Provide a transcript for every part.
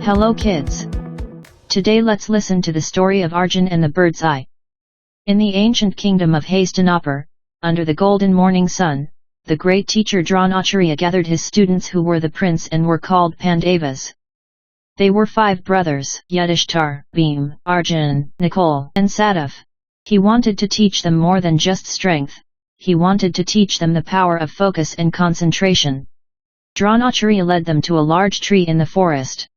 Hello kids! Today let's listen to the story of Arjun and the bird's eye. In the ancient kingdom of Hastinapur, under the golden morning sun, the great teacher Dronacharya gathered his students who were the prince and were called Pandavas. They were 5 brothers, Yudhishthir, Bhim, Arjun, Nakul, and Sadaf. He wanted to teach them more than just strength, he wanted to teach them the power of focus and concentration. Dronacharya led them to a large tree in the forest.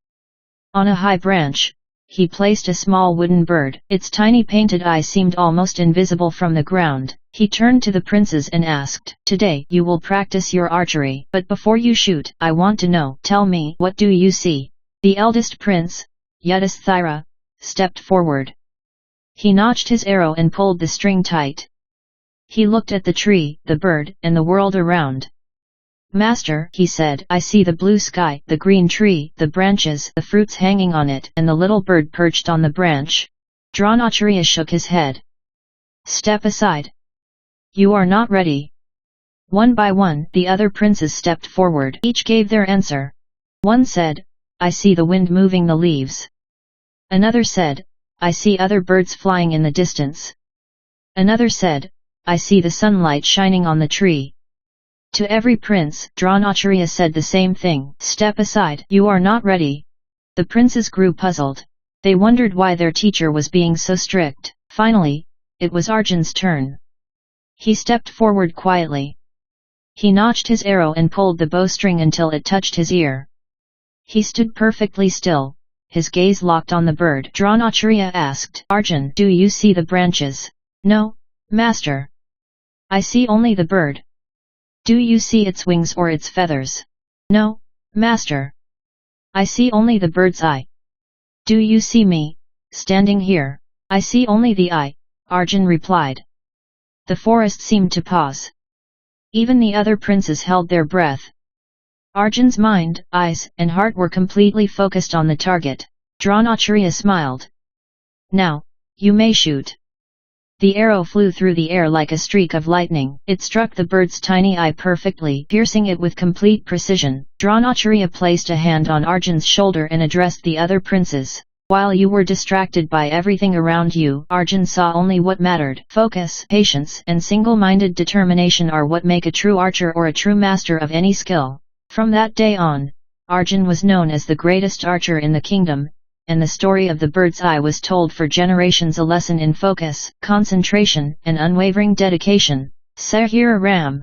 On a high branch, he placed a small wooden bird. Its tiny painted eye seemed almost invisible from the ground. He turned to the princes and asked, "Today you will practice your archery, but before you shoot, I want to know, tell me, what do you see?" The eldest prince, Yudhishthira, stepped forward. He notched his arrow and pulled the string tight. He looked at the tree, the bird, and the world around. "Master," he said, "I see the blue sky, the green tree, the branches, the fruits hanging on it, and the little bird perched on the branch." Dronacharya shook his head. "Step aside. You are not ready." One by one, the other princes stepped forward. Each gave their answer. One said, "I see the wind moving the leaves." Another said, "I see other birds flying in the distance." Another said, "I see the sunlight shining on the tree." To every prince, Dronacharya said the same thing, "Step aside, you are not ready." The princes grew puzzled. They wondered why their teacher was being so strict. Finally, it was Arjun's turn. He stepped forward quietly. He notched his arrow and pulled the bowstring until it touched his ear. He stood perfectly still, his gaze locked on the bird. Dronacharya asked, "Arjun, do you see the branches?" "No, master. I see only the bird." "Do you see its wings or its feathers?" "No, master. I see only the bird's eye." "Do you see me, standing here?" "I see only the eye," Arjun replied. The forest seemed to pause. Even the other princes held their breath. Arjun's mind, eyes, and heart were completely focused on the target. Dronacharya smiled. "Now, you may shoot." The arrow flew through the air like a streak of lightning. It struck the bird's tiny eye perfectly, piercing it with complete precision. Dronacharya placed a hand on Arjun's shoulder and addressed the other princes. "While you were distracted by everything around you, Arjun saw only what mattered. Focus, patience, and single-minded determination are what make a true archer or a true master of any skill." From that day on, Arjun was known as the greatest archer in the kingdom, and the story of the bird's eye was told for generations, a lesson in focus, concentration, and unwavering dedication. Sai Hira Bal.